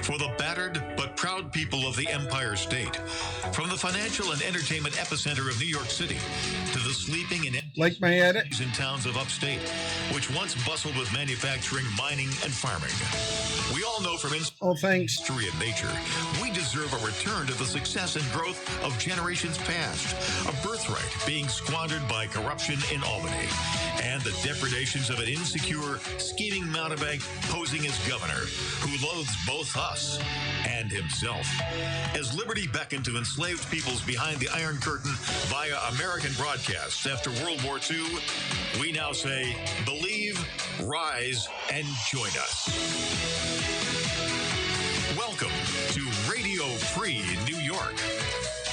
for the battered but proud people of the Empire State. From the financial and entertainment epicenter of New York City to the sleeping and empty Like my edit? in towns of upstate, which once bustled with manufacturing, mining, and farming. We all know from thanks. history and nature, we deserve a return to the success and growth of generations past, a birthright being squandered by corruption in Albany, and the depredations of an insecure, scheming mountebank posing as governor, who loathes both us and himself. As liberty beckoned to enslaved peoples behind the Iron Curtain via American broadcasts after World War II, we now say, believe, rise, and join us. Welcome to Radio Free New York.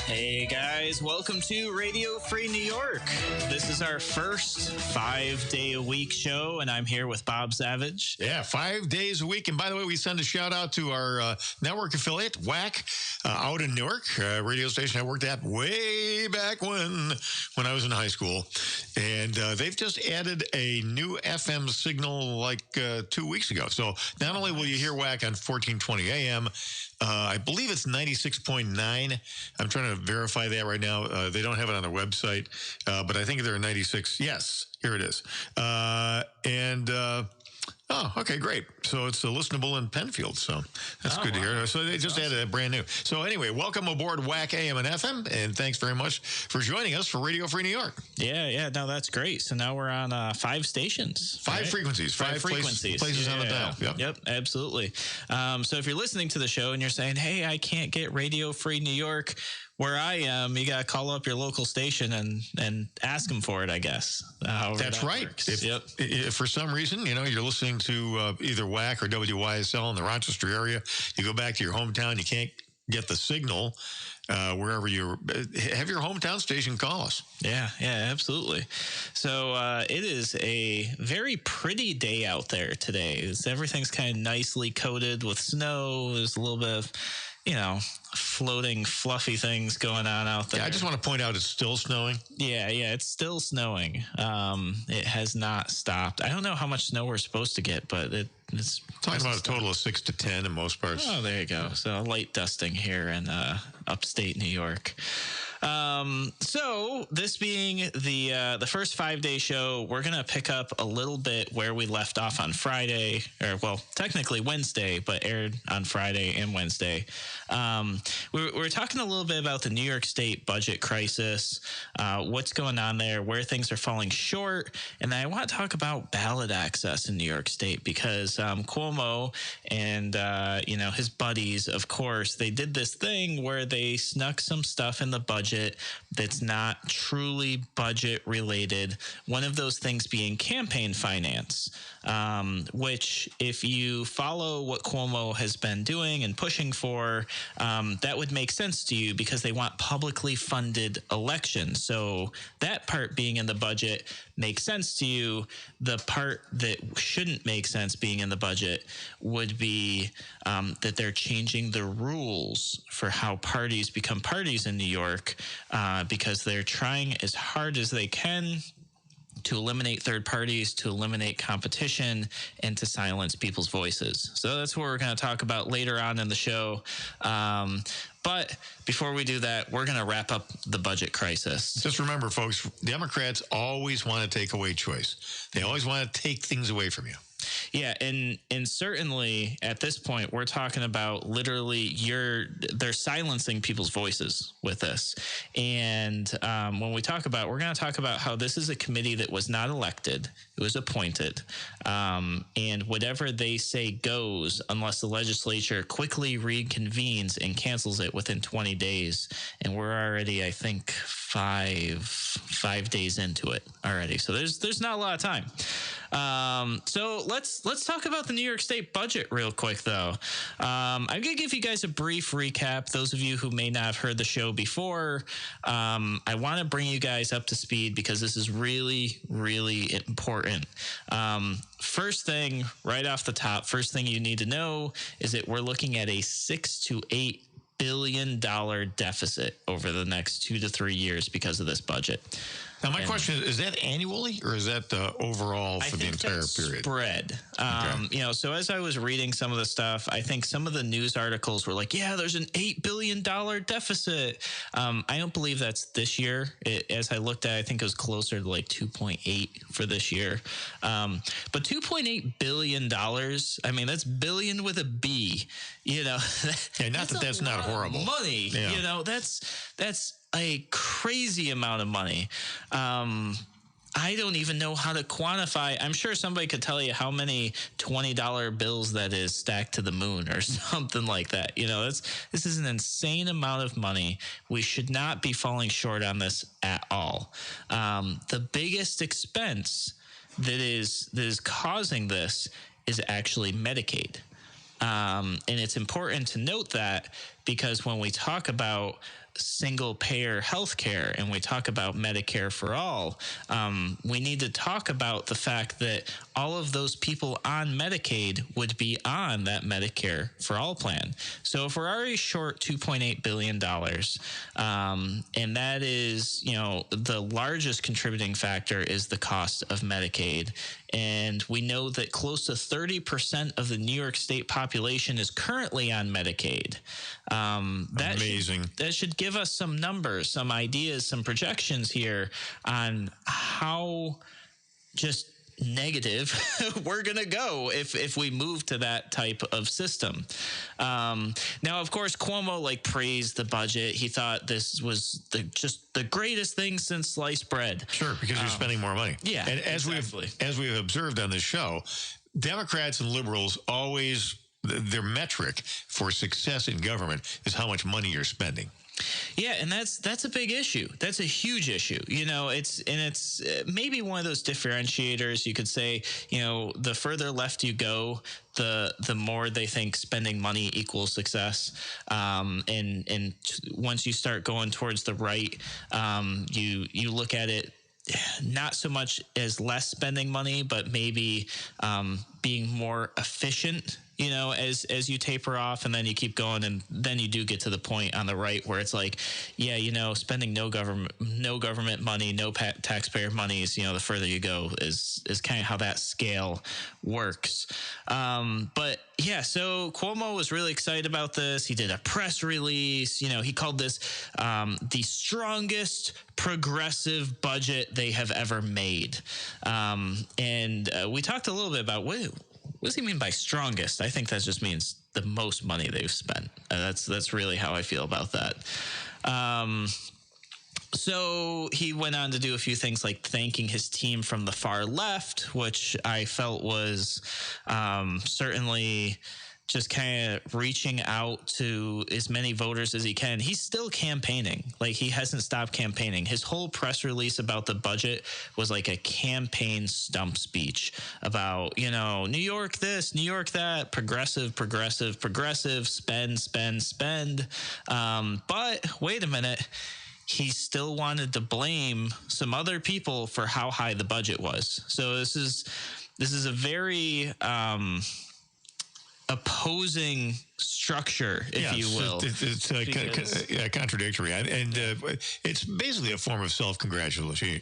Hey guys, welcome to Radio Free New York. This is our first 5-day-a-week show, and I'm here with Bob Savage. Yeah, 5 days a week. And by the way, we send a shout out to our network affiliate, WAC, out in Newark, radio station I worked at way back when I was in high school. And they've just added a new FM signal like 2 weeks ago. So not only will you hear WAC on 1420 AM, I believe it's 96.9. I'm trying to verify that right now. They don't have it on their website, but I think they're 96. Yes, here it is. Oh, okay, great. So it's listenable in Penfield. So that's good to hear. So they just added that brand new. So anyway, welcome aboard WAC AM and FM, and thanks very much for joining us for Radio Free New York. Yeah, no, that's great. So now we're on 5 stations. Five frequencies. Five frequencies. Places on the dial. Yep, absolutely. So if you're listening to the show and you're saying, hey, I can't get Radio Free New York where I am, you got to call up your local station and ask them for it, I guess. That's right. If for some reason, you're listening to either WAC or WYSL in the Rochester area, you go back to your hometown, you can't get the signal wherever you have your hometown station, call us. Yeah, absolutely. So it is a very pretty day out there today. Everything's kind of nicely coated with snow. There's a little bit of, floating fluffy things going on out there. Yeah, I just want to point out it's still snowing. Yeah, it's still snowing. It has not stopped. I don't know how much snow we're supposed to get, but it's talking about a total of 6 to 10 in most parts. Oh, there you go. So light dusting here in upstate New York. So this being the first 5-day show, we're going to pick up a little bit where we left off on Friday, or well, technically Wednesday, but aired on Friday and Wednesday. We're talking a little bit about the New York State budget crisis, what's going on there, where things are falling short. And then I want to talk about ballot access in New York State because Cuomo and, his buddies, of course, they did this thing where they snuck some stuff in the budget that's not truly budget related. One of those things being campaign finance, which if you follow what Cuomo has been doing and pushing for, that would make sense to you because they want publicly funded elections. So that part being in the budget makes sense to you. The part that shouldn't make sense being in the budget would be that they're changing the rules for how parties become parties in New York because they're trying as hard as they can to eliminate third parties, to eliminate competition, and to silence people's voices. So that's what we're going to talk about later on in the show. But before we do that, we're going to wrap up the budget crisis. Just remember, folks, Democrats always want to take away choice. They always want to take things away from you. Yeah, and certainly at this point, we're talking about literally they're silencing people's voices with this. And when we're going to talk about how this is a committee that was not elected, it was appointed, and whatever they say goes unless the legislature quickly reconvenes and cancels it within 20 days. And we're already, I think, five days into it already. So there's not a lot of time. So let's talk about the New York State budget real quick, though. I'm going to give you guys a brief recap. Those of you who may not have heard the show before, I want to bring you guys up to speed because this is really, really important. First thing right off the top, first thing you need to know is that we're looking at a $6 to $8 billion deficit over the next 2 to 3 years because of this budget. Now, my question is that annually or is that overall for the entire period? Spread. So as I was reading some of the stuff, I think some of the news articles were like, yeah, there's an $8 billion deficit. I don't believe that's this year. As I looked at it, I think it was closer to like 2.8 for this year. But $2.8 billion, I mean, that's billion with a B, Yeah, that's not horrible. Money, yeah. That's a crazy amount of money. I don't even know how to quantify. I'm sure somebody could tell you how many $20 bills that is stacked to the moon or something like that. This is an insane amount of money. We should not be falling short on this at all. The biggest expense that is causing this is actually Medicaid. And it's important to note that because when we talk about single payer healthcare and we talk about Medicare for all, we need to talk about the fact that all of those people on Medicaid would be on that Medicare for all plan. So if we're already short $2.8 billion, and that is, the largest contributing factor is the cost of Medicaid. And we know that close to 30% of the New York State population is currently on Medicaid. Amazing. That should give us some numbers, some ideas, some projections here on how just negative we're going to go if we move to that type of system. Now, of course, Cuomo praised the budget. He thought this was just the greatest thing since sliced bread. Sure, because you're spending more money. Yeah, and as we've observed on this show, Democrats and liberals always, their metric for success in government is how much money you're spending. Yeah, and that's a big issue. That's a huge issue. It's maybe one of those differentiators. You could say, the further left you go, the more they think spending money equals success. And once you start going towards the right, you look at it not so much as less spending money, but maybe being more efficient, as you taper off, and then you keep going, and then you do get to the point on the right where it's like, spending no government money, no taxpayer monies, the further you go is kind of how that scale works. But yeah, so Cuomo was really excited about this. He did a press release. He called this the strongest progressive budget they have ever made. And we talked a little bit about what does he mean by strongest? I think that just means the most money they've spent. That's really how I feel about that. So he went on to do a few things like thanking his team from the far left, which I felt was certainly just kind of reaching out to as many voters as he can. He's still campaigning. He hasn't stopped campaigning. His whole press release about the budget was like a campaign stump speech about, New York this, New York that, progressive, spend. But wait a minute. He still wanted to blame some other people for how high the budget was. So this is a very opposing structure, if you will. It's contradictory, and it's basically a form of self-congratulation.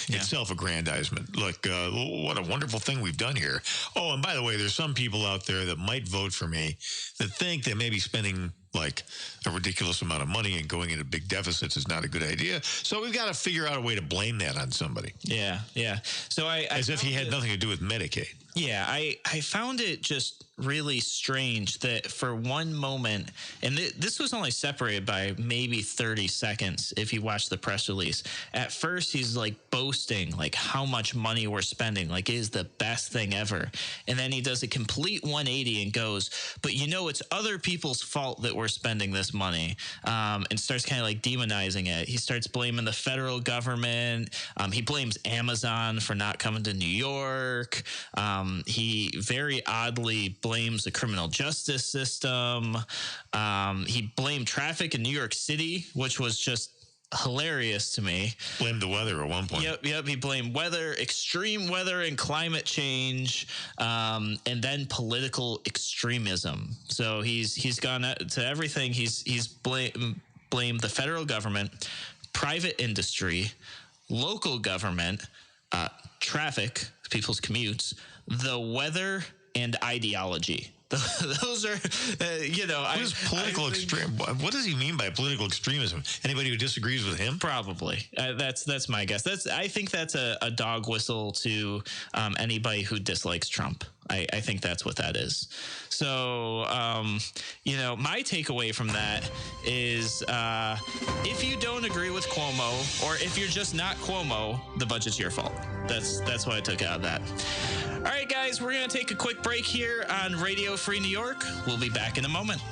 It's self-aggrandizement. Look, what a wonderful thing we've done here. Oh, and by the way, there's some people out there that might vote for me that think that maybe spending a ridiculous amount of money and going into big deficits is not a good idea. So we've got to figure out a way to blame that on somebody. Yeah. So as if he had nothing to do with Medicaid. Yeah, I found it just really strange that for one moment, and this was only separated by maybe 30 seconds if you watch the press release. At first, he's boasting how much money we're spending, it is the best thing ever. And then he does a complete 180 and goes, but it's other people's fault that we're spending this money, and starts kind of demonizing it. He starts blaming the federal government. He blames Amazon for not coming to New York. He very oddly blames the criminal justice system. He blamed traffic in New York City, which was just hilarious to me. Blamed the weather at one point. Yep. He blamed weather, extreme weather, and climate change, and then political extremism. So he's gone to everything. He's blamed the federal government, private industry, local government, traffic, people's commutes, the weather, and ideology. Those are, What is political extreme? What does he mean by political extremism? Anybody who disagrees with him? Probably. That's my guess. I think that's a dog whistle to anybody who dislikes Trump. I think that's what that is. So, my takeaway from that is if you don't agree with Cuomo, or if you're just not Cuomo, the budget's your fault. That's what I took out of that. All right, guys, we're going to take a quick break here on Radio Free New York. We'll be back in a moment.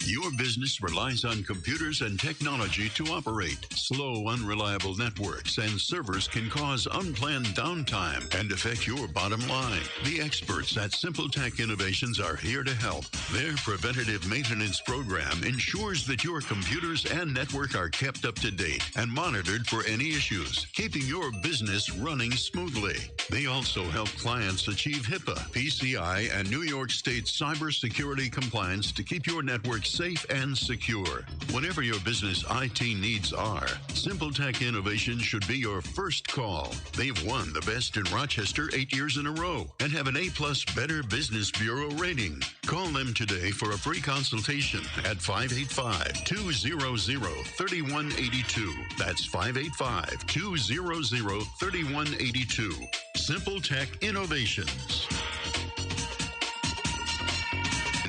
Your business relies on computers and technology to operate. Slow, unreliable networks and servers can cause unplanned downtime and affect your bottom line. The experts at Simple Tech Innovations are here to help. Their preventative maintenance program ensures that your computers and network are kept up to date and monitored for any issues, keeping your business running smoothly. They also help clients achieve HIPAA, PCI, and New York State cybersecurity compliance to keep your network safe and secure. Whatever your business IT needs are, Simple Tech Innovations should be your first call. They've won the Best in Rochester 8 years in a row and have an A+ Better Business Bureau rating. Call them today for a free consultation at 585-200-3182. That's 585-200-3182. Simple Tech Innovations.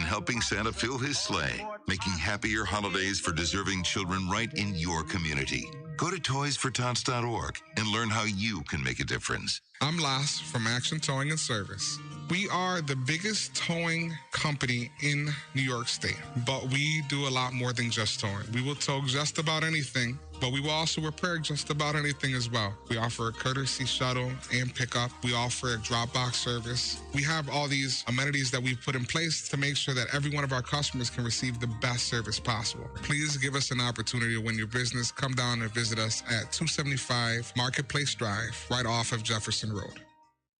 Helping Santa fill his sleigh, making happier holidays for deserving children right in your community. Go to toysfortots.org and learn how you can make a difference. I'm Las from Action Towing and Service. We are the biggest towing company in New York State, but we do a lot more than just towing. We will tow just about anything, but we will also repair just about anything as well. We offer a courtesy shuttle and pickup. We offer a drop box service. We have all these amenities that we've put in place to make sure that every one of our customers can receive the best service possible. Please give us an opportunity to win your business. Come down and visit us at 275 Marketplace Drive, right off of Jefferson Road.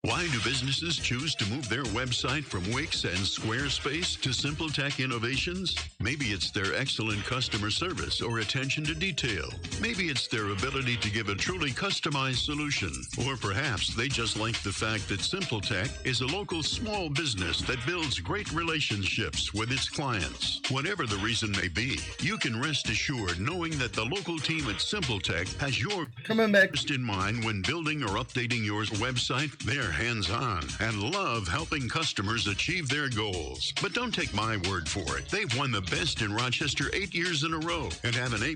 Why do businesses choose to move their website from Wix and Squarespace to Simple Tech Innovations? Maybe it's their excellent customer service or attention to detail. Maybe it's their ability to give a truly customized solution. Or perhaps they just like the fact that Simple Tech is a local small business that builds great relationships with its clients. Whatever the reason may be, you can rest assured knowing that the local team at Simple Tech has your interest in mind when building or updating your website. They're hands-on and love helping customers achieve their goals. But don't take my word for it. They've won the Best in Rochester 8 years in a row and have an A+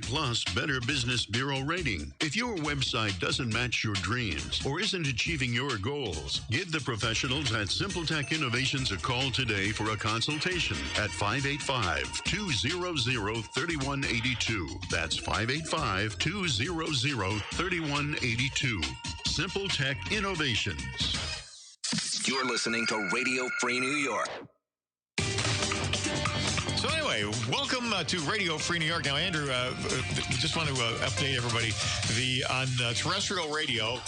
Better Business Bureau rating. If your website doesn't match your dreams or isn't achieving your goals, give the professionals at Simple Tech Innovations a call today for a consultation at 585-200-3182. That's 585-200-3182. Simple Tech Innovations. You're listening to Radio Free New York. So anyway, welcome to Radio Free New York. Now, Andrew, just want to update everybody. On terrestrial radio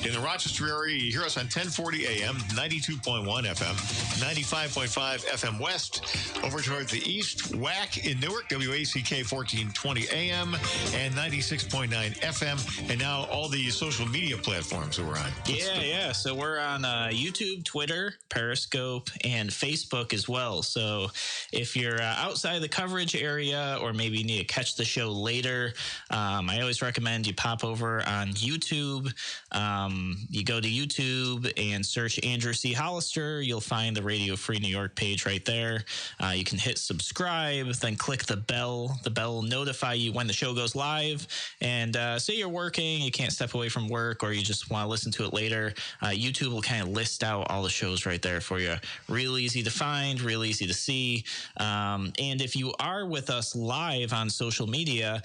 in the Rochester area, you hear us on 1040 AM, 92.1 FM, 95.5 FM West. Over towards the east, WAC in Newark, WACK 1420 AM, and 96.9 FM. And now all the social media platforms that we're on. Yeah. So we're on YouTube, Twitter, Periscope, and Facebook as well. So if you're outside the coverage area, or maybe you need to catch the show later, I always recommend you pop over on YouTube. You go to YouTube and search Andrew C. Hollister. You'll find the Radio Free New York page right there. You can hit subscribe, then click the bell. The bell will notify you when the show goes live. And say you're working, you can't step away from work, or you just want to listen to it later, YouTube will kind of list out all the shows right there for you. Real easy to find, real easy to see. And if you are with us live on social media,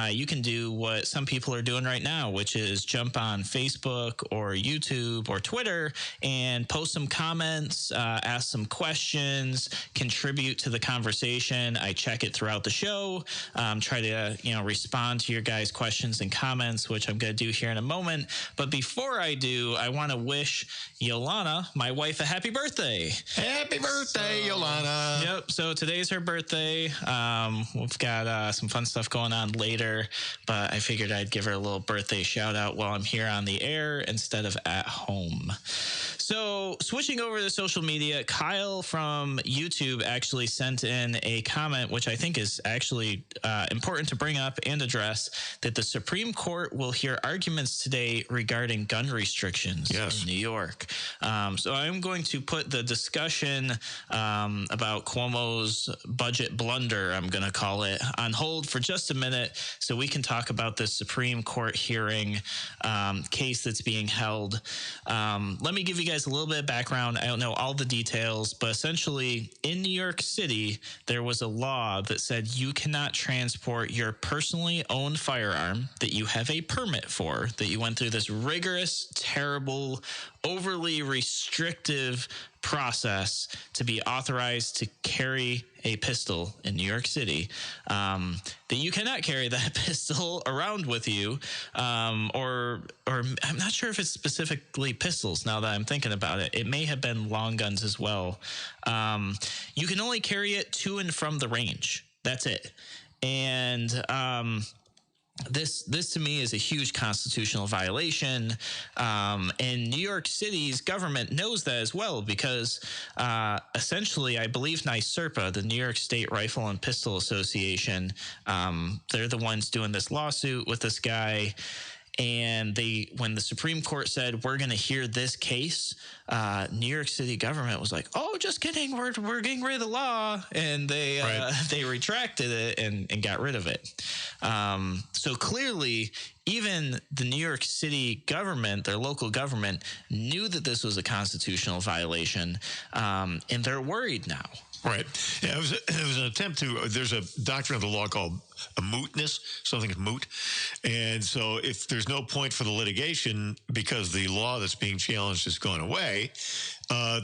you can do what some people are doing right now, which is jump on Facebook or YouTube or Twitter and post some comments, ask some questions, contribute to the conversation. I check it throughout the show, try to respond to your guys' questions and comments, which I'm going to do here in a moment. But before I do, I want to wish Yolana, my wife, a happy birthday. Happy birthday, Yolana. Yep. So today's her birthday. We've got some fun stuff going on later, but I figured I'd give her a little birthday shout out while I'm here on the air instead of at home. So switching over to social media, Kyle from YouTube actually sent in a comment, which I think is actually important to bring up and address, that the Supreme Court will hear arguments today regarding gun restrictions in New York. So I'm going to put the discussion about Cuomo's budget blunder, I'm going to call it, on hold for just a minute so we can talk about this Supreme Court hearing case that's being held. Let me give you guys a little bit of background. I don't know all the details, but essentially in New York City, there was a law that said you cannot transport your personally owned firearm that you have a permit for, that you went through this rigorous, terrible, overly restrictive process to be authorized to carry a pistol in New York City, that you cannot carry that pistol around with you, or I'm not sure if it's specifically pistols now that I'm thinking about it. It may have been long guns as well. You can only carry it to and from the range. That's it. And this to me is a huge constitutional violation, and New York City's government knows that as well, because essentially I believe NYSERPA, the New York State Rifle and Pistol Association, they're the ones doing this lawsuit with this guy. And when the Supreme Court said, we're going to hear this case, New York City government was like, oh, just kidding. We're getting rid of the law. And they retracted it and got rid of it. So clearly, even the New York City government, their local government, knew that this was a constitutional violation, and they're worried now. Right. Yeah, it was an attempt to, there's a doctrine of the law called a mootness, something's moot. And so if there's no point for the litigation because the law that's being challenged has gone away,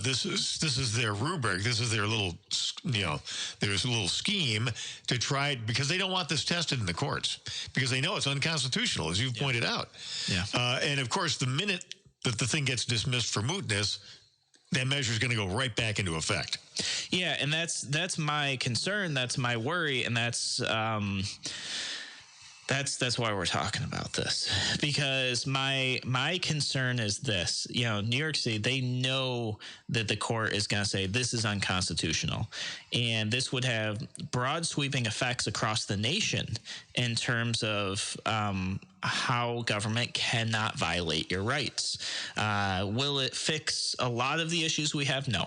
this is their rubric. This is their little, there's a little scheme to try, because they don't want this tested in the courts, because they know it's unconstitutional, as you've pointed out. Yeah. And of course, the minute that the thing gets dismissed for mootness, that measure is going to go right back into effect. Yeah, and that's my concern. That's my worry, and that's why we're talking about this, because my concern is this. New York City, they know that the court is going to say this is unconstitutional, and this would have broad sweeping effects across the nation in terms of how government cannot violate your rights. Will it fix a lot of the issues we have? No,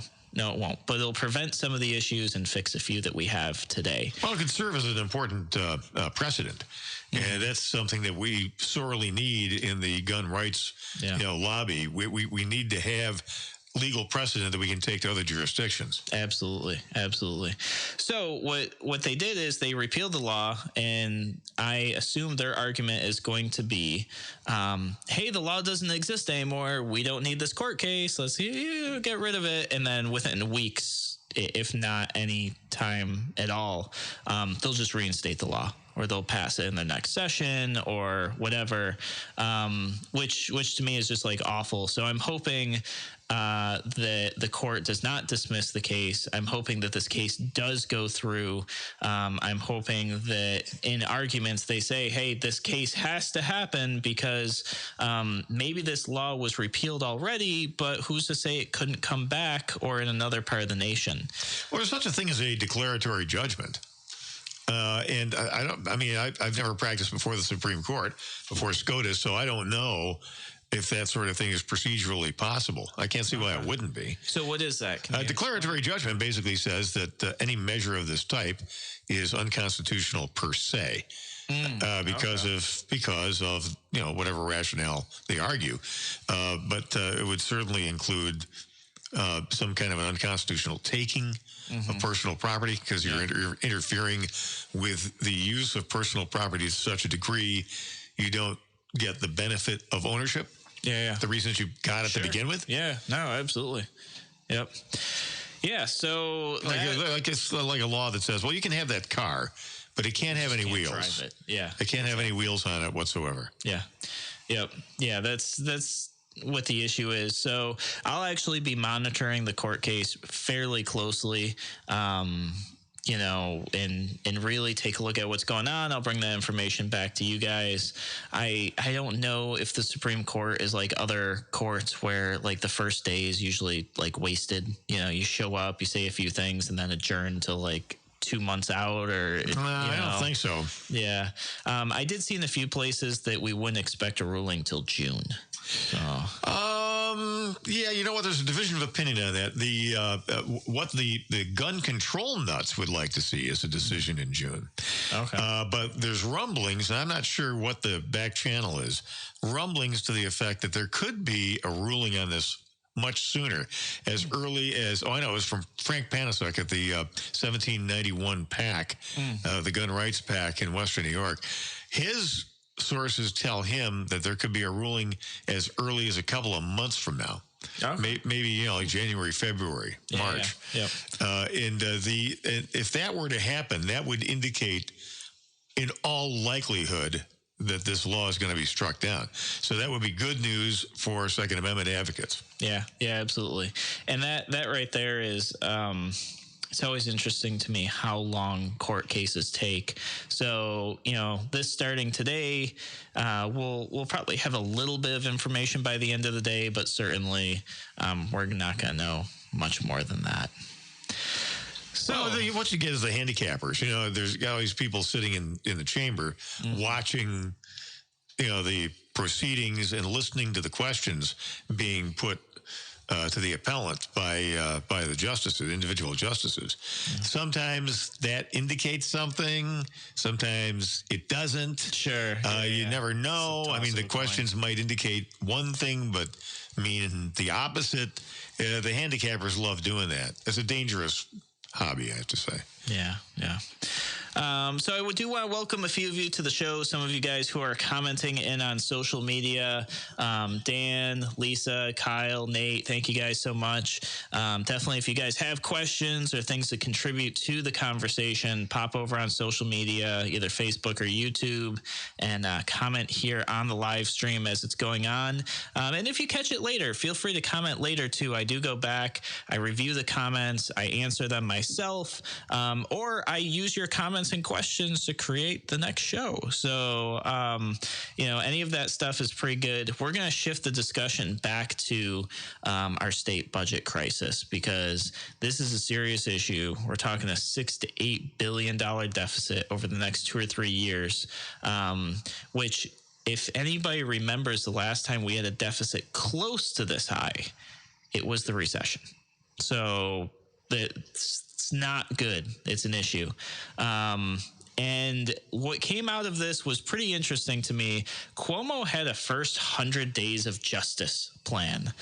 it won't. But it'll prevent some of the issues and fix a few that we have today. Well, it could serve as an important precedent. Mm-hmm. And that's something that we sorely need in the gun rights lobby. We need to have legal precedent that we can take to other jurisdictions. Absolutely. So what they did is they repealed the law, and I assume their argument is going to be, hey, the law doesn't exist anymore. We don't need this court case. Let's get rid of it. And then within weeks, if not any time at all, they'll just reinstate the law, or they'll pass it in the next session or whatever, which to me is just like awful. So I'm hoping that the court does not dismiss the case. I'm hoping that this case does go through. I'm hoping that in arguments they say, hey, this case has to happen because maybe this law was repealed already, but who's to say it couldn't come back or in another part of the nation? Well, there's such a thing as a declaratory judgment. And I've never practiced before the Supreme Court, before SCOTUS, so I don't know if that sort of thing is procedurally possible. I can't see why it wouldn't be. So what is that? Declaratory judgment basically says that any measure of this type is unconstitutional per se. Because of whatever rationale they argue, but it would certainly include some kind of an unconstitutional taking of personal property, because you're interfering with the use of personal property to such a degree you don't get the benefit of ownership. Yeah. The reasons you got it to begin with. Yeah. No, absolutely. Yep. Yeah. So it's like a law that says, well, you can have that car, but it can't have any wheels. Drive it. Yeah. It can't have any wheels on it whatsoever. Yeah. Yep. Yeah. That's what the issue is. So I'll actually be monitoring the court case fairly closely. And really take a look at what's going on. I'll bring that information back to you guys. I don't know if the Supreme Court is like other courts where like the first day is usually like wasted. You show up, you say a few things, and then adjourn until like 2 months out, or I don't think so. Yeah, I did see in a few places that we wouldn't expect a ruling till June. So. Yeah, you know what? There's a division of opinion on that. What the gun control nuts would like to see is a decision in June. Okay. But there's rumblings, and I'm not sure what the back channel is. Rumblings to the effect that there could be a ruling on this much sooner, as early as, it was from Frank Panasuk at the 1791 PAC, the Gun Rights PAC in Western New York. His sources tell him that there could be a ruling as early as a couple of months from now. Okay. Maybe like January, February, March. Yeah. And if that were to happen, that would indicate, in all likelihood, that this law is going to be struck down. So that would be good news for Second Amendment advocates. Yeah, absolutely. And that right there is. It's always interesting to me how long court cases take. So, this starting today, we'll probably have a little bit of information by the end of the day, but certainly we're not going to know much more than that. So what you get is the handicappers. There's all these people sitting in the chamber watching, the proceedings and listening to the questions being put to the appellant by the justices, individual justices. Sometimes that indicates something. Sometimes it doesn't. Sure. You never know. The questions might indicate one thing, but mean the opposite. The handicappers love doing that. It's a dangerous hobby, I have to say. Yeah. So I do want to welcome a few of you to the show. Some of you guys who are commenting in on social media. Dan, Lisa, Kyle, Nate, thank you guys so much. Definitely, if you guys have questions or things to contribute to the conversation, pop over on social media, either Facebook or YouTube, and comment here on the live stream as it's going on. And if you catch it later, feel free to comment later too. I do go back, I review the comments, I answer them myself, or I use your comments and questions to create the next show. So, any of that stuff is pretty good. We're going to shift the discussion back to our state budget crisis, because this is a serious issue. We're talking a $6 to $8 billion deficit over the next 2 or 3 years, which, if anybody remembers the last time we had a deficit close to this high, it was the recession. So it's not good. It's an issue. And what came out of this was pretty interesting to me. Cuomo had a first 100 days of justice plan,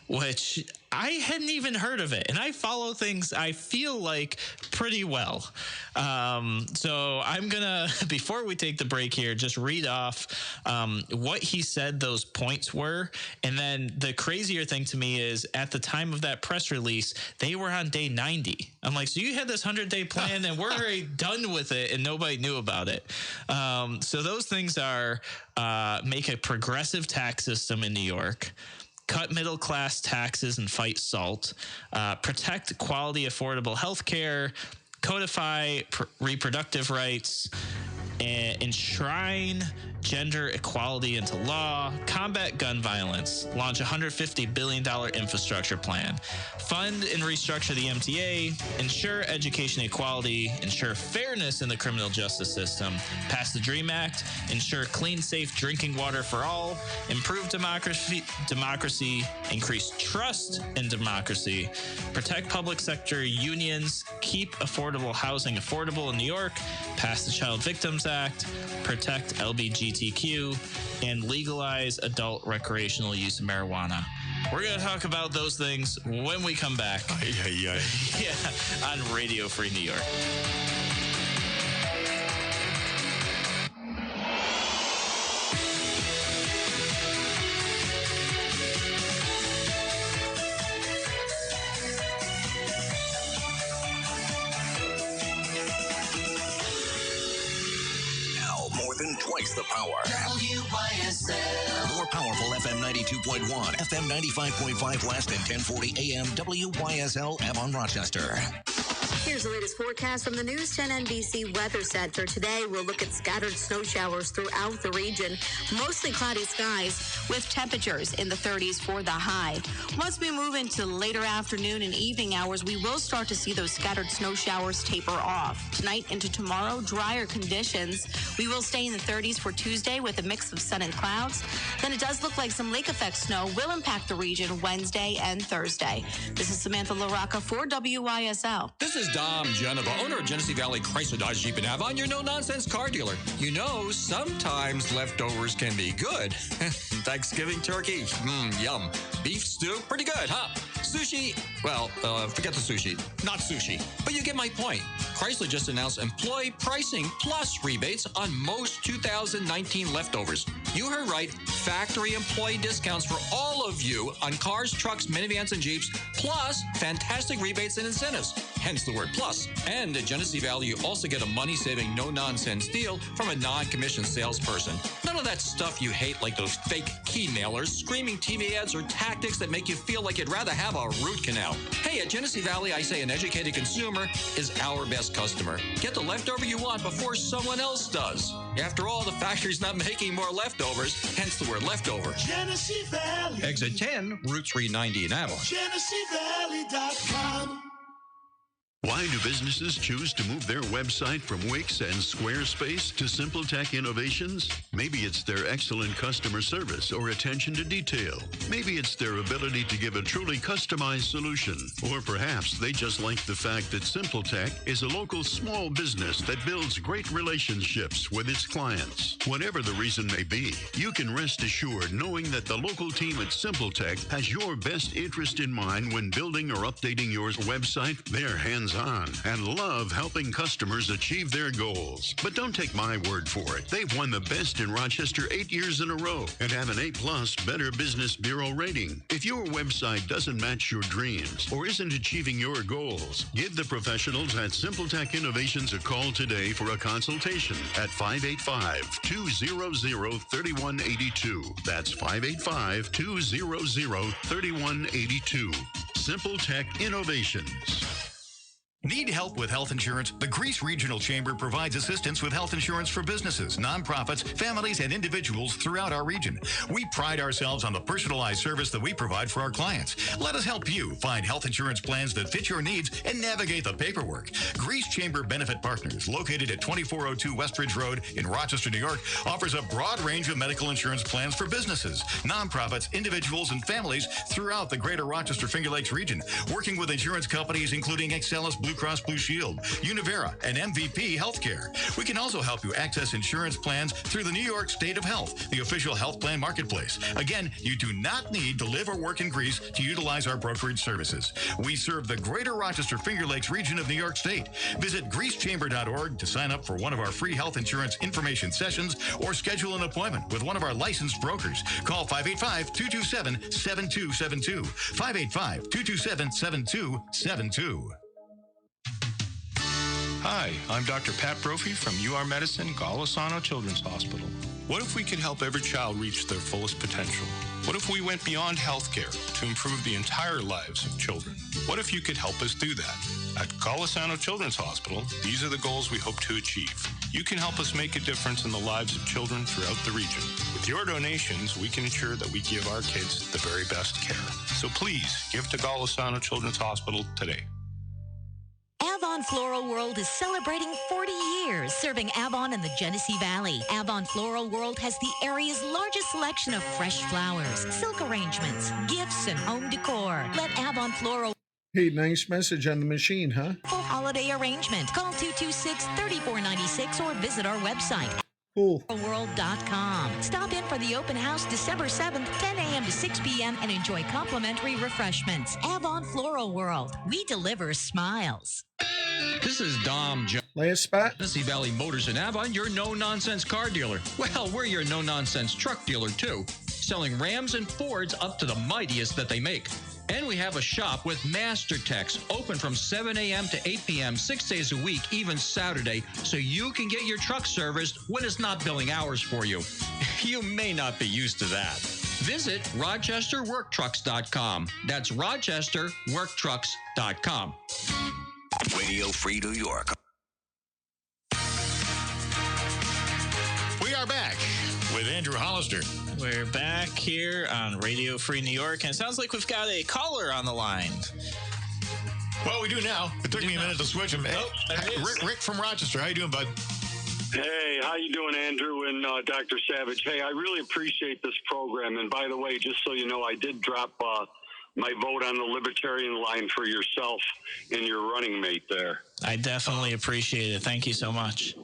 which I hadn't even heard of it. And I follow things, I feel like, pretty well. So I'm going to, before we take the break here, just read off what he said those points were. And then the crazier thing to me is, at the time of that press release, they were on day 90. I'm like, so you had this 100-day plan and we're already done with it and nobody knew about it. So those things are make a progressive tax system in New York, cut middle-class taxes and fight SALT, protect quality, affordable health care, codify reproductive rights, and enshrine gender equality into law, combat gun violence, launch a $150 billion infrastructure plan, fund and restructure the MTA, ensure education equality, ensure fairness in the criminal justice system, pass the DREAM Act, ensure clean, safe drinking water for all, improve democracy, increase trust in democracy, protect public sector unions, keep affordable housing affordable in New York, pass the Child Victims Act, protect LGBTQ, and legalize adult recreational use of marijuana. We're going to talk about those things when we come back. Yeah, on Radio Free New York. Twice the power. WYSL. More powerful FM 92.1, FM 95.5 West and 1040 AM WYSL Avon Rochester. Here's the latest forecast from the News 10 NBC Weather Center. Today, we'll look at scattered snow showers throughout the region. Mostly cloudy skies with temperatures in the 30s for the high. Once we move into later afternoon and evening hours, we will start to see those scattered snow showers taper off. Tonight into tomorrow, drier conditions. We will stay in the 30s for Tuesday with a mix of sun and clouds. Then it does look like some lake effect snow will impact the region Wednesday and Thursday. This is Samantha LaRocca for WYSL. This is Dom Geneva, owner of Genesee Valley Chrysler Dodge Jeep and Avon, your no-nonsense car dealer. You know, sometimes leftovers can be good. Thanksgiving turkey, yum. Beef stew, pretty good, huh? Sushi, well, forget the sushi. Not sushi. But you get my point. Chrysler just announced employee pricing plus rebates on most 2019 leftovers. You heard right, factory employee discounts for all of you on cars, trucks, minivans, and Jeeps, plus fantastic rebates and incentives, hence the word plus. And at Genesee Valley, you also get a money-saving, no-nonsense deal from a non-commissioned salesperson. None of that stuff you hate, like those fake key mailers, screaming TV ads, or tactics that make you feel like you'd rather have a root canal. Hey, at Genesee Valley, I say an educated consumer is our best customer. Get the leftover you want before someone else does. After all, the factory's not making more leftovers, hence the word leftover. Genesee Valley. Exit 10, Route 390 in Avon. GeneseeValley.com. Why do businesses choose to move their website from Wix and Squarespace to SimpleTech Innovations? Maybe it's their excellent customer service or attention to detail. Maybe it's their ability to give a truly customized solution. Or perhaps they just like the fact that SimpleTech is a local small business that builds great relationships with its clients. Whatever the reason may be, you can rest assured knowing that the local team at SimpleTech has your best interest in mind when building or updating your website. They're hands-on and love helping customers achieve their goals. But don't take my word for it. They've won the best in Rochester 8 years in a row and have an A+ Better Business Bureau rating. If your website doesn't match your dreams or isn't achieving your goals, give the professionals at SimpleTech Innovations a call today for a consultation at 585-200-3182. That's 585-200-3182. SimpleTech Innovations. Need help with health insurance? The Greece Regional Chamber provides assistance with health insurance for businesses, nonprofits, families, and individuals throughout our region. We pride ourselves on the personalized service that we provide for our clients. Let us help you find health insurance plans that fit your needs and navigate the paperwork. Greece Chamber Benefit Partners, located at 2402 Westridge Road in Rochester, New York, offers a broad range of medical insurance plans for businesses, nonprofits, individuals, and families throughout the greater Rochester Finger Lakes region, working with insurance companies including Excelis, Blue Cross Blue Shield, Univera, and MVP Healthcare. We can also help you access insurance plans through the New York State of Health, the official health plan marketplace. Again, you do not need to live or work in Greece to utilize our brokerage services. We serve the greater Rochester Finger Lakes region of New York State. Visit greecechamber.org to sign up for one of our free health insurance information sessions or schedule an appointment with one of our licensed brokers. Call 585-227-7272. 585-227-7272. Hi, I'm Dr. Pat Brophy from UR Medicine, Golisano Children's Hospital. What if we could help every child reach their fullest potential? What if we went beyond healthcare to improve the entire lives of children? What if you could help us do that? At Golisano Children's Hospital, these are the goals we hope to achieve. You can help us make a difference in the lives of children throughout the region. With your donations, we can ensure that we give our kids the very best care. So please, give to Golisano Children's Hospital today. Avon Floral World is celebrating 40 years serving Avon and the Genesee Valley. Avon Floral World has the area's largest selection of fresh flowers, silk arrangements, gifts, and home decor. Let Avon Floral... Hey, nice message on the machine, huh? For holiday arrangement, call 226-3496 or visit our website. Cool. World.com. Stop in for the the open house December 7th, 10 a.m. to 6 p.m. and enjoy complimentary refreshments. Avon Floral World. We deliver smiles. This is Dom Jones. Last spot. Tennessee Valley Motors in Avon, your no-nonsense car dealer. Well, we're your no-nonsense truck dealer, too. Selling Rams and Fords up to the mightiest that they make. And we have a shop with Master Techs open from 7 a.m. to 8 p.m. 6 days a week, even Saturday, so you can get your truck serviced when it's not billing hours for you. You may not be used to that. Visit RochesterWorkTrucks.com. That's RochesterWorkTrucks.com. Radio Free New York. We are back with Andrew Hollister. We're back here on Radio Free New York, and it sounds like we've got a caller on the line. Well, we do now. It took me a minute to switch him. Hey, Rick from Rochester. How you doing, bud? Hey, how you doing, Andrew and Dr. Savage? Hey, I really appreciate this program. And by the way, just so you know, I did drop my vote on the Libertarian line for yourself and your running mate there. I definitely appreciate it. Thank you so much.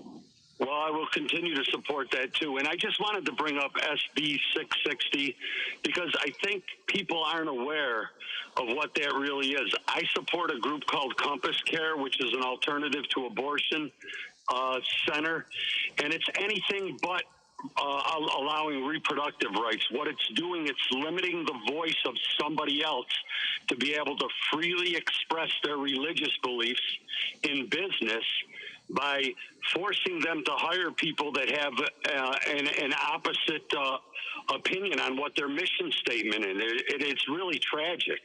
Well, I will continue to support that, too. And I just wanted to bring up SB 660 because I think people aren't aware of what that really is. I support a group called Compass Care, which is an alternative to abortion center, and it's anything but allowing reproductive rights. What it's doing, it's limiting the voice of somebody else to be able to freely express their religious beliefs in business by forcing them to hire people that have an opposite opinion on what their mission statement is. It's really tragic.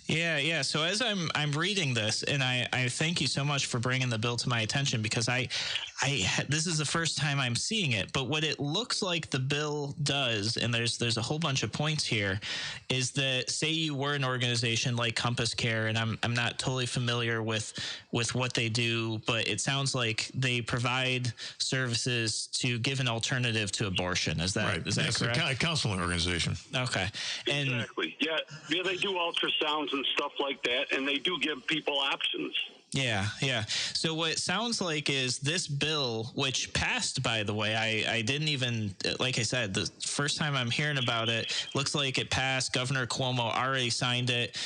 Yeah. So as I'm reading this, and I thank you so much for bringing the bill to my attention because this is the first time I'm seeing it. But what it looks like the bill does, and there's a whole bunch of points here, is that say you were an organization like Compass Care, and I'm not totally familiar with what they do, but it sounds like they provide services to give an alternative to abortion. Is that right? Is that That's correct? a counseling organization. Okay. And exactly. Yeah, they do ultrasounds and stuff like that, and they do give people options. Yeah. So what it sounds like is this bill, which passed, by the way, I didn't even, like I said, the first time I'm hearing about it, looks like it passed. Governor Cuomo already signed it,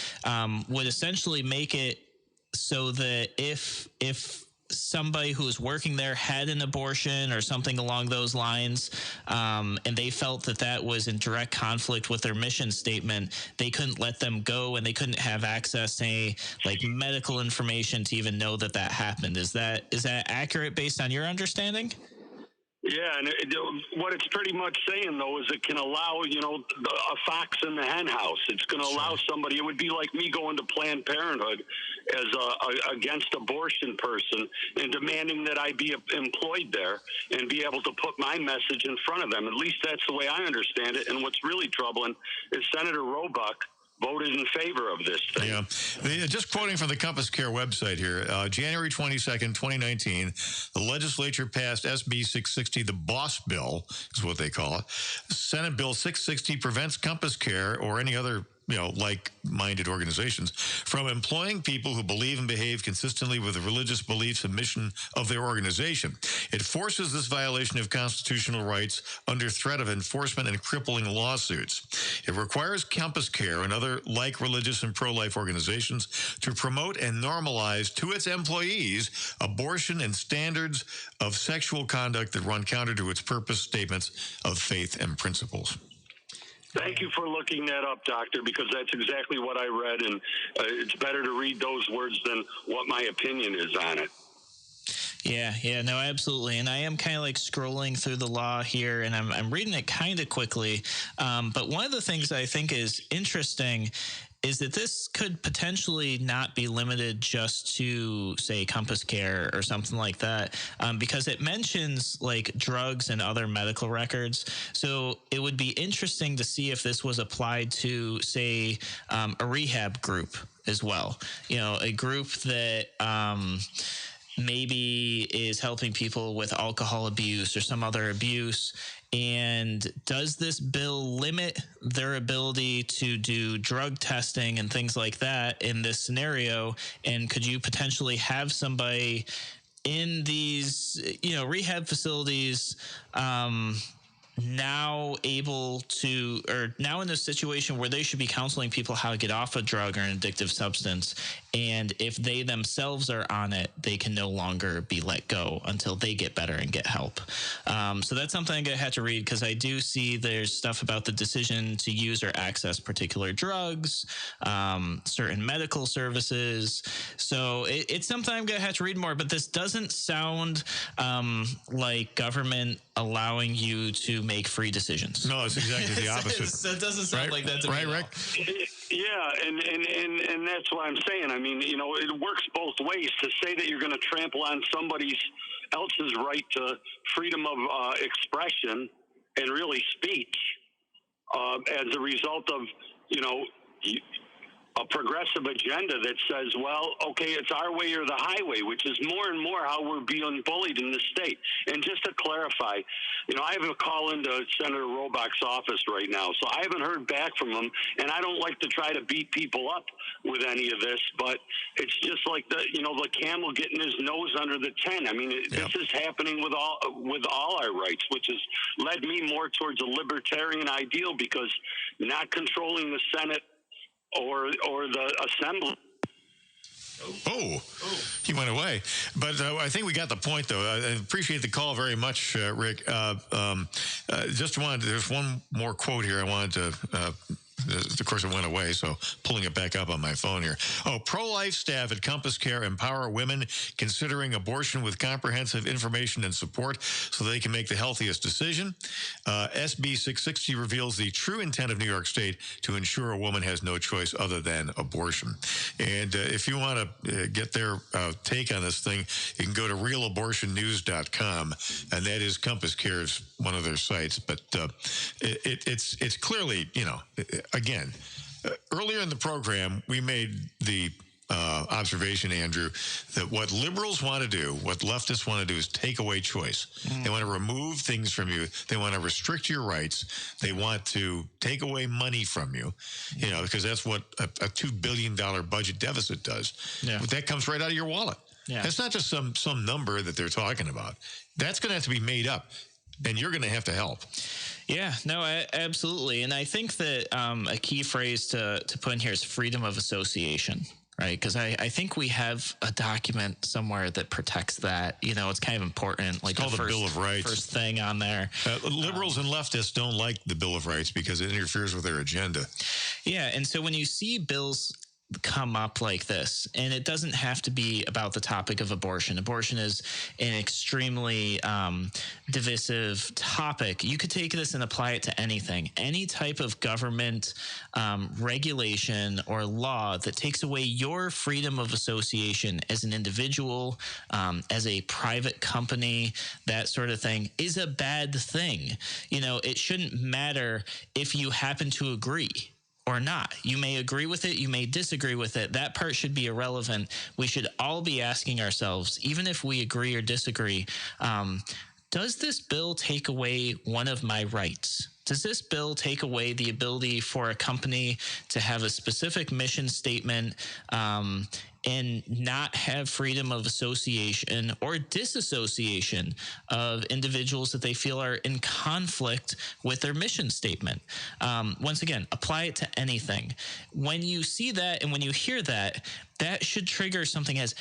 would essentially make it so that if somebody who was working there had an abortion or something along those lines, and they felt that was in direct conflict with their mission statement, they couldn't let them go and they couldn't have access to like medical information to even know that happened. Is that accurate based on your understanding? Yeah, and what it's pretty much saying, though, is it can allow, a fox in the hen house. It's going to allow somebody, it would be like me going to Planned Parenthood as against abortion person and demanding that I be employed there and be able to put my message in front of them. At least that's the way I understand it. And what's really troubling is Senator Roebuck voted in favor of this thing. Yeah. Just quoting from the Compass Care website here, January 22nd, 2019, the legislature passed SB 660, the BOSS bill is what they call it. Senate Bill 660 prevents Compass Care or any other like-minded organizations from employing people who believe and behave consistently with the religious beliefs and mission of their organization. It forces this violation of constitutional rights under threat of enforcement and crippling lawsuits. It requires Compass Care and other like religious and pro-life organizations to promote and normalize to its employees abortion and standards of sexual conduct that run counter to its purpose, statements of faith, and principles. Thank you for looking that up, Doctor, because that's exactly what I read, and it's better to read those words than what my opinion is on it. Yeah, no, absolutely. And I am kind of like scrolling through the law here, and I'm reading it kind of quickly. But one of the things I think is interesting is that this could potentially not be limited just to, say, Compass Care or something like that, because it mentions like drugs and other medical records. So it would be interesting to see if this was applied to, say, a rehab group as well. A group that maybe is helping people with alcohol abuse or some other abuse. And does this bill limit their ability to do drug testing and things like that in this scenario? And could you potentially have somebody in these, rehab facilities, now able to, or now in this situation where they should be counseling people how to get off a drug or an addictive substance. And if they themselves are on it, they can no longer be let go until they get better and get help. So that's something I'm going to have to read, because I do see there's stuff about the decision to use or access particular drugs, certain medical services. So it's something I'm going to have to read more, but this doesn't sound like government allowing you to make free decisions. No, it's exactly the opposite. It doesn't sound like that to me. Right, Rick? Yeah, and that's what I'm saying. I mean, it works both ways. To say that you're going to trample on somebody else's right to freedom of expression and really speech as a result of, a progressive agenda that says, well, okay, it's our way or the highway, which is more and more how we're being bullied in this state. And just to clarify, I have a call into Senator Robach's office right now, so I haven't heard back from him, and I don't like to try to beat people up with any of this, but it's just like the camel getting his nose under the tent. I mean, this is happening with all our rights, which has led me more towards a libertarian ideal, because not controlling the Senate or the assembly. Oh, he went away. But I think we got the point, though. I appreciate the call very much, Rick. There's one more quote here I wanted to... of course, it went away, so pulling it back up on my phone here. Pro-life staff at Compass Care empower women considering abortion with comprehensive information and support so they can make the healthiest decision. SB 660 reveals the true intent of New York State to ensure a woman has no choice other than abortion. And if you want to get their take on this thing, you can go to realabortionnews.com, and that is Compass Care's one of their sites. But it's clearly, again, earlier in the program, we made the observation, Andrew, that what liberals want to do, what leftists want to do, is take away choice. They want to remove things from you. They want to restrict your rights. They want to take away money from you, because that's what a $2 billion budget deficit does. Yeah. But that comes right out of your wallet. Yeah. That's not just some number that they're talking about. That's going to have to be made up, and you're going to have to help. Yeah, no, absolutely. And I think that a key phrase to put in here is freedom of association, right? Because I think we have a document somewhere that protects that. It's kind of important. Like, it's called the Bill of Rights. First thing on there. Liberals and leftists don't like the Bill of Rights because it interferes with their agenda. Yeah, and so when you see bills come up like this, and it doesn't have to be about the topic of abortion. Abortion is an extremely divisive topic. You could take this and apply it to anything, any type of government regulation or law that takes away your freedom of association as an individual, as a private company, that sort of thing is a bad thing. It shouldn't matter if you happen to agree or not. You may agree with it, you may disagree with it. That part should be irrelevant. We should all be asking ourselves, even if we agree or disagree, does this bill take away one of my rights? Does this bill take away the ability for a company to have a specific mission statement and not have freedom of association or disassociation of individuals that they feel are in conflict with their mission statement? Once again, apply it to anything. When you see that and when you hear that, that should trigger something as,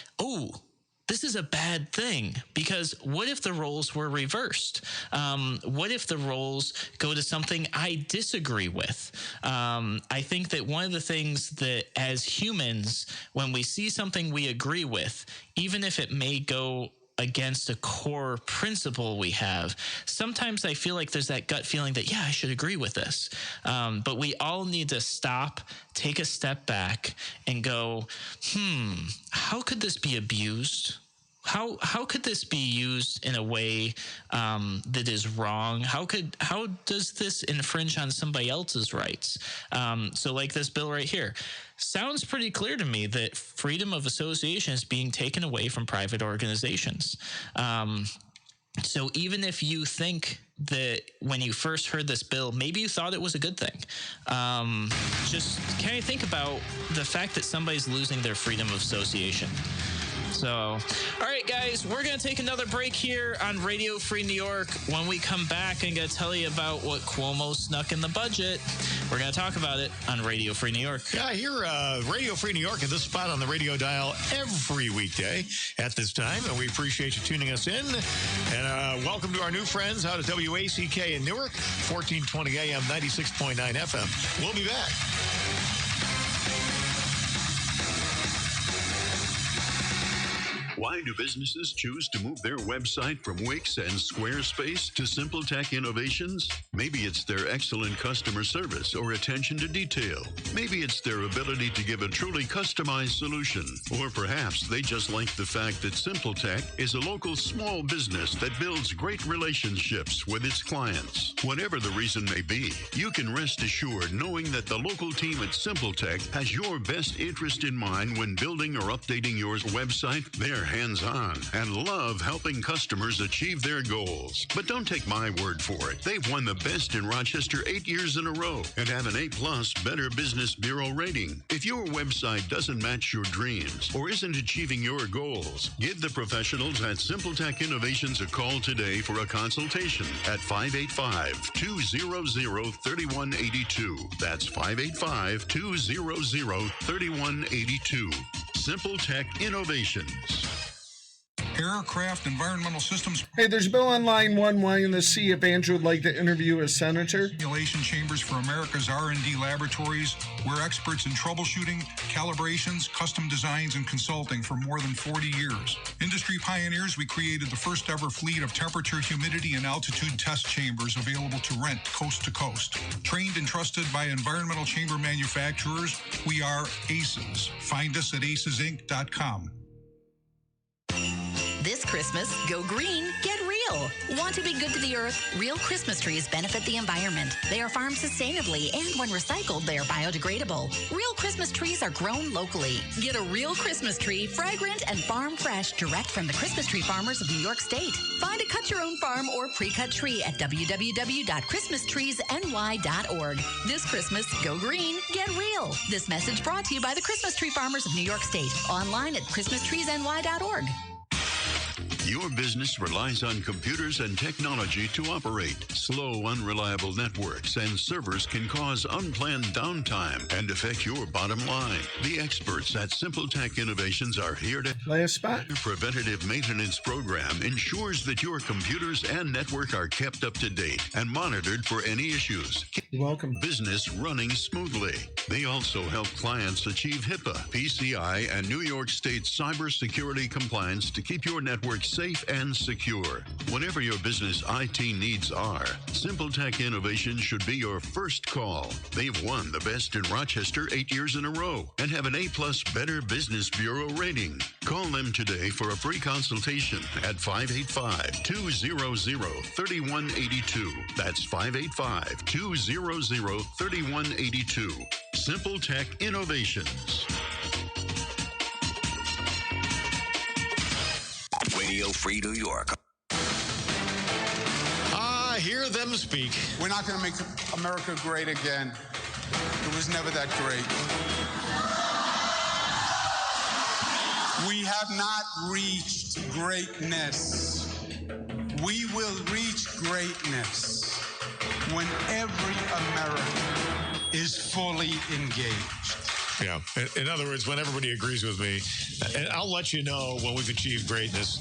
this is a bad thing, because what if the roles were reversed? What if the roles go to something I disagree with? I think that one of the things that as humans, when we see something we agree with, even if it may go against a core principle we have, sometimes I feel like there's that gut feeling that, I should agree with this. But we all need to stop, take a step back and go, how could this be abused? How could this be used in a way that is wrong? How does this infringe on somebody else's rights? So like this bill right here, sounds pretty clear to me that freedom of association is being taken away from private organizations. So even if you think that when you first heard this bill, maybe you thought it was a good thing, just kind of think about the fact that somebody's losing their freedom of association. So, all right, guys, we're going to take another break here on Radio Free New York. When we come back, I'm going to tell you about what Cuomo snuck in the budget. We're going to talk about it on Radio Free New York. Yeah, I hear Radio Free New York at this spot on the radio dial every weekday at this time, and we appreciate you tuning us in. And welcome to our new friends out at WACK in Newark, 1420 AM, 96.9 FM. We'll be back. Why do businesses choose to move their website from Wix and Squarespace to SimpleTech Innovations? Maybe it's their excellent customer service or attention to detail. Maybe it's their ability to give a truly customized solution. Or perhaps they just like the fact that SimpleTech is a local small business that builds great relationships with its clients. Whatever the reason may be, you can rest assured knowing that the local team at SimpleTech has your best interest in mind when building or updating your website. They're hands-on and love helping customers achieve their goals. But don't take my word for it. They've won the best in Rochester 8 years in a row and have an A+ Better Business Bureau rating. If your website doesn't match your dreams or isn't achieving your goals, give the professionals at SimpleTech Innovations a call today for a consultation at 585-200-3182. That's 585-200-3182. SimpleTech Innovations. Aircraft Environmental Systems. Hey, there's Bill on line one wanting to see if Andrew would like to interview a senator. Simulation Chambers for America's R&D laboratories. We're experts in troubleshooting, calibrations, custom designs, and consulting for more than 40 years. Industry pioneers, we created the first ever fleet of temperature, humidity, and altitude test chambers available to rent coast to coast. Trained and trusted by environmental chamber manufacturers, we are ACES. Find us at acesinc.com. This Christmas, go green, get real. Want to be good to the earth? Real Christmas trees benefit the environment. They are farmed sustainably, and when recycled, they are biodegradable. Real Christmas trees are grown locally. Get a real Christmas tree, fragrant and farm fresh, direct from the Christmas tree farmers of New York State. Find a cut your own farm or pre-cut tree at www.christmastreesny.org. This Christmas, go green, get real. This message brought to you by the Christmas tree farmers of New York State. Online at christmastreesny.org. Your business relies on computers and technology to operate. Slow, unreliable networks and servers can cause unplanned downtime and affect your bottom line. The experts at SimpleTech Innovations are here to... Last spot. Your preventative maintenance program ensures that your computers and network are kept up to date and monitored for any issues. You're welcome. Business running smoothly. They also help clients achieve HIPAA, PCI, and New York State cybersecurity compliance to keep your network safe and secure. Whatever your business IT needs are, SimpleTech Innovations should be your first call. They've won the best in Rochester 8 years in a row and have an A+ Better Business Bureau rating. Call them today for a free consultation at 585-200-3182. That's 585-200-3182. SimpleTech Innovations. Radio Free New York. Hear them speak. We're not going to make America great again. It was never that great. We have not reached greatness. We will reach greatness when every American is fully engaged. Yeah. In other words, when everybody agrees with me, and I'll let you know when we've achieved greatness.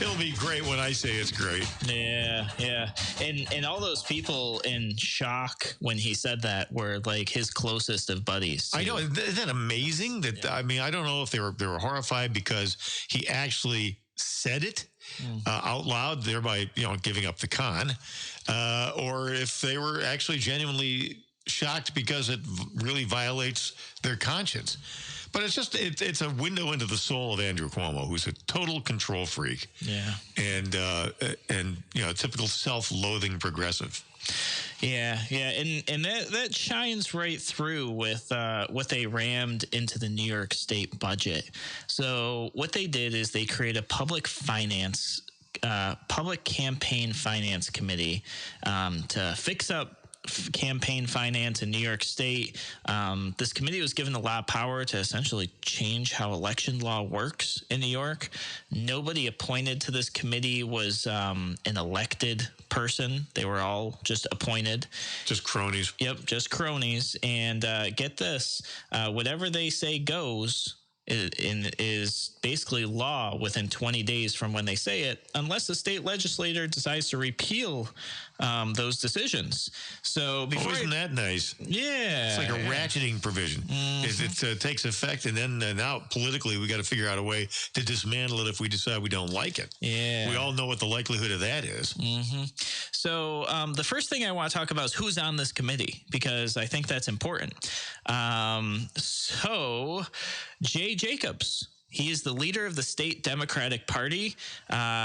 It'll be great when I say it's great. Yeah, yeah. And all those people in shock when he said that were like his closest of buddies, too. I know. Isn't that amazing? That I mean, I don't know if they were horrified because he actually said it out loud, thereby giving up the con, or if they were actually genuinely shocked because it really violates their conscience. But it's just it's a window into the soul of Andrew Cuomo, who's a total control freak. Yeah, and a typical self-loathing progressive. Yeah, and that shines right through with what they rammed into the New York State budget. So what they did is they created a public campaign finance committee to fix up campaign finance in New York State. This committee was given a lot of power to essentially change how election law works in New York. Nobody appointed to this committee was an elected person. They were all just appointed. Just cronies. Yep, just cronies. And get this, whatever they say goes is basically law within 20 days from when they say it, unless the state legislature decides to repeal those decisions. So before isn't that nice? Yeah. It's like a ratcheting provision. It takes effect, and then now politically we got to figure out a way to dismantle it if we decide we don't like it. Yeah. We all know what the likelihood of that is. So the first thing I want to talk about is who's on this committee, because I think that's important. So Jay Jacobs, he is the leader of the state Democratic Party.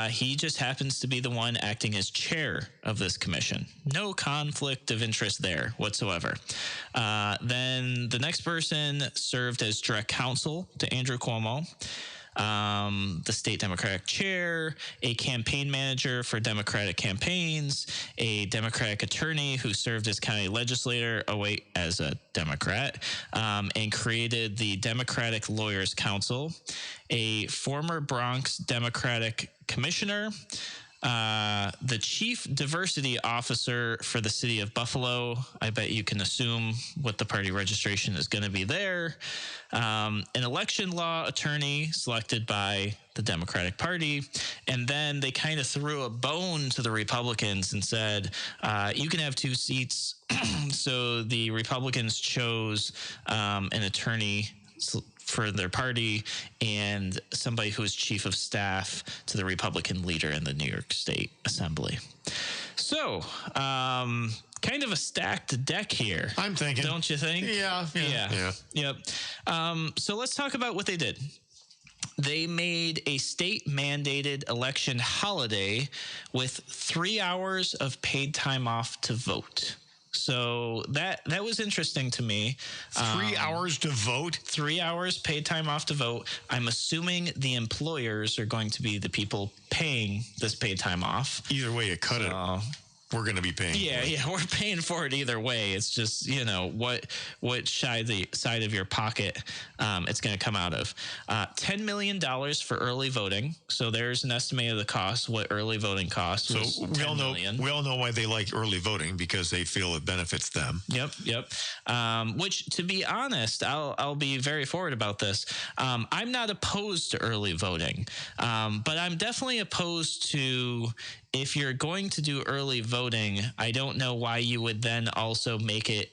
He just happens to be the one acting as chair of this commission. No conflict of interest there whatsoever. Then the next person served as direct counsel to Andrew Cuomo. The state Democratic chair, a campaign manager for Democratic campaigns, a Democratic attorney who served as county legislator, as a Democrat, and created the Democratic Lawyers Council, a former Bronx Democratic commissioner, the chief diversity officer for the city of Buffalo. I bet you can assume what the party registration is going to be there. An election law attorney selected by the Democratic Party. And then they kind of threw a bone to the Republicans and said, you can have 2 seats. So the Republicans chose an attorney for their party and somebody who is chief of staff to the Republican leader in the New York State Assembly. So, kind of a stacked deck here. I'm thinking. Don't you think? Yeah. Yep. So let's talk about what they did. They made a state-mandated election holiday with 3 hours of paid time off to vote. So that was interesting to me. 3 hours to vote? 3 hours paid time off to vote. I'm assuming the employers are going to be the people paying this paid time off. Either way you cut it, we're going to be paying. Yeah, we're paying for it either way. It's just, what side of your pocket it's going to come out of. $10 million for early voting. So there's an estimate of the cost, what early voting costs. So we all know why they like early voting, because they feel it benefits them. Yep. Which, to be honest, I'll be very forward about this. I'm not opposed to early voting, but I'm definitely opposed to, if you're going to do early voting, I don't know why you would then also make it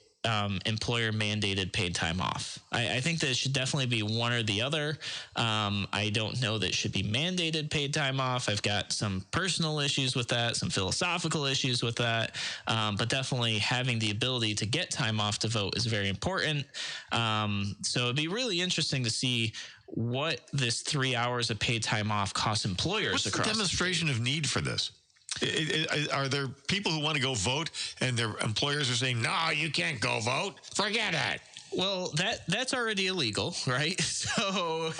employer mandated paid time off. I think that it should definitely be one or the other. I don't know that it should be mandated paid time off. I've got some personal issues with that, some philosophical issues with that. But definitely having the ability to get time off to vote is very important. So it'd be really interesting to see what this 3 hours of paid time off costs employers. What's across the demonstration of need for this? Are there people who want to go vote and their employers are saying, no, you can't go vote? Forget it. Well, that's already illegal, right? So,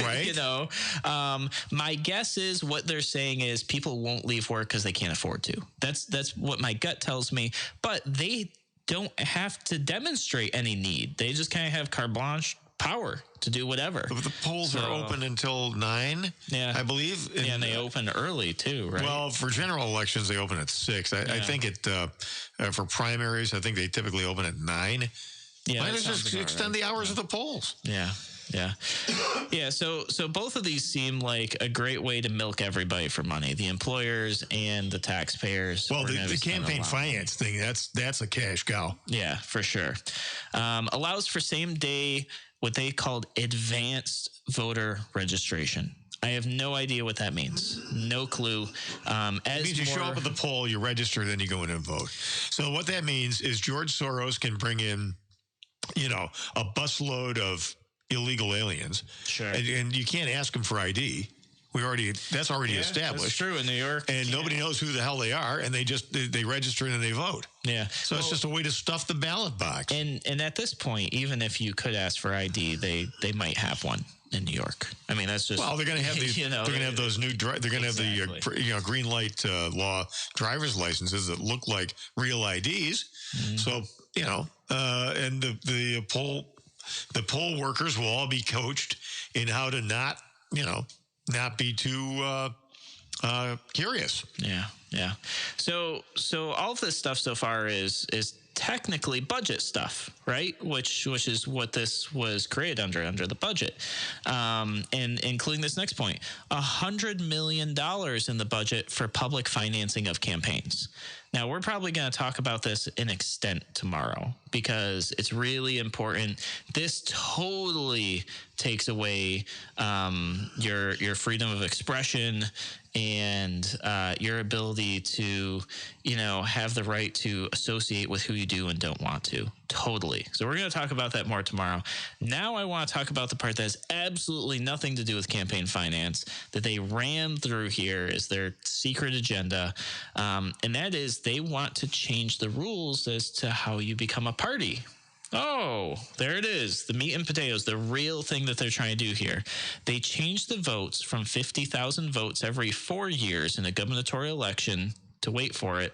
my guess is what they're saying is people won't leave work because they can't afford to. That's what my gut tells me. But they don't have to demonstrate any need. They just kind of have carte blanche power to do whatever. But the polls are open until 9, I believe. And they open early too, right? Well, for general elections, they open at 6. I think for primaries, I think they typically open at 9. Yeah, why not just extend the hours of the polls? Yeah. So both of these seem like a great way to milk everybody for money, the employers and the taxpayers. Well, the campaign finance thing, that's a cash cow. Yeah, for sure. Allows for same day, what they called advanced voter registration. I have no idea what that means. No clue. It means you show up at the poll, you register, then you go in and vote. So what that means is George Soros can bring in, a busload of illegal aliens. Sure. And you can't ask them for ID. That's already established. That's true in New York. And nobody knows who the hell they are, and they register and they vote. Yeah. So it's just a way to stuff the ballot box. And at this point, even if you could ask for ID, they might have one in New York. I mean, that's just they're going to have these. They're going to have those new. They're going to have the green light law driver's licenses that look like real IDs. Mm-hmm. So and the poll workers will all be coached in how to not be too curious. Yeah. So all of this stuff so far is technically budget stuff, right? Which is what this was created under the budget, and including this next point, $100 million in the budget for public financing of campaigns. Now, we're probably going to talk about this in extent tomorrow because it's really important. This totally takes away your freedom of expression and your ability to, have the right to associate with who you do and don't want to. Totally. So we're going to talk about that more tomorrow. Now I want to talk about the part that has absolutely nothing to do with campaign finance that they ran through here as their secret agenda. And that is they want to change the rules as to how you become a party. Oh, there it is. The meat and potatoes, the real thing that they're trying to do here. They changed the votes from 50,000 votes every 4 years in a gubernatorial election to, wait for it,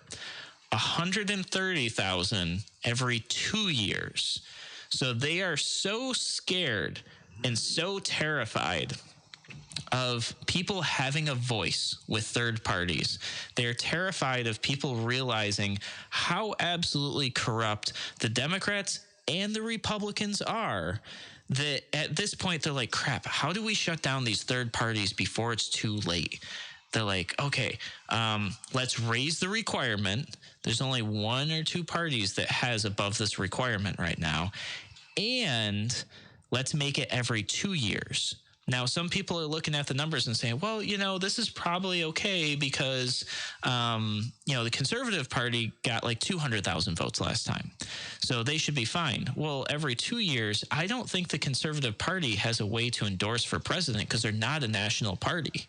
130,000 every 2 years. So they are so scared and so terrified of people having a voice with third parties. They're terrified of people realizing how absolutely corrupt the Democrats and the Republicans are, that at this point they're like, crap, how do we shut down these third parties before it's too late? They're like, okay, let's raise the requirement. There's only 1 or 2 parties that has above this requirement right now. And let's make it every 2 years. Now, some people are looking at the numbers and saying, well, this is probably okay because, the Conservative Party got like 200,000 votes last time. So they should be fine. Well, every 2 years, I don't think the Conservative Party has a way to endorse for president because they're not a national party.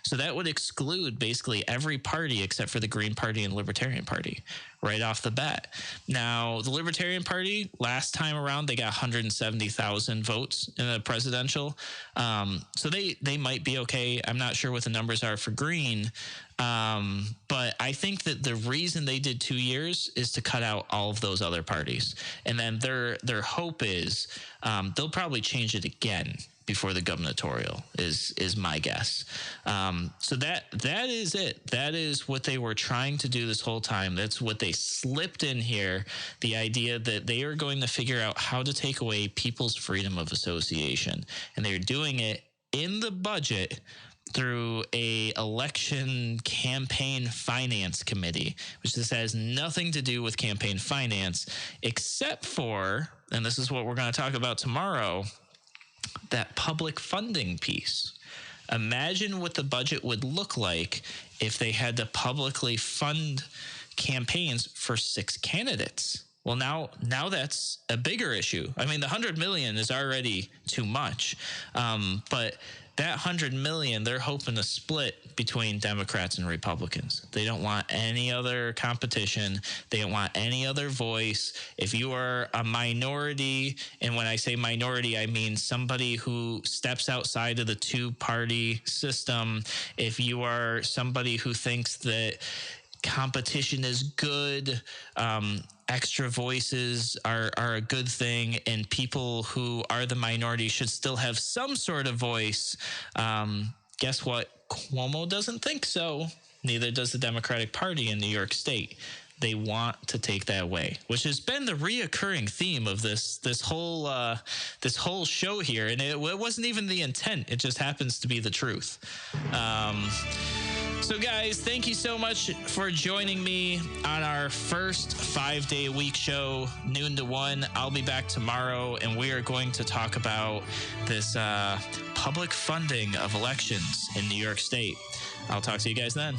So that would exclude basically every party except for the Green Party and Libertarian Party right off the bat. Now, the Libertarian Party, last time around, they got 170,000 votes in the presidential. So they might be okay. I'm not sure what the numbers are for Green. But I think that the reason they did 2 years is to cut out all of those other parties. And then their hope is they'll probably change it again before the gubernatorial is my guess. So that is it. That is what they were trying to do this whole time. That's what they slipped in here, the idea that they are going to figure out how to take away people's freedom of association. And they're doing it in the budget through a election campaign finance committee, which this has nothing to do with campaign finance, except for, and this is what we're going to talk about tomorrow, that public funding piece. Imagine what the budget would look like if they had to publicly fund campaigns for 6 candidates. Well, now that's a bigger issue. I mean, the $100 million is already too much, but that $100 million, they're hoping to split between Democrats and Republicans. They don't want any other competition. They don't want any other voice. If you are a minority, and when I say minority, I mean somebody who steps outside of the 2-party system. If you are somebody who thinks that competition is good, extra voices are a good thing, and people who are the minority should still have some sort of voice. Guess what? Cuomo doesn't think so. Neither does the Democratic Party in New York State. They want to take that away, which has been the reoccurring theme of this whole show here. And it wasn't even the intent. It just happens to be the truth. So guys, thank you so much for joining me on our first 5-day-a-week show, noon to 1. I'll be back tomorrow, and we are going to talk about this public funding of elections in New York State. I'll talk to you guys then.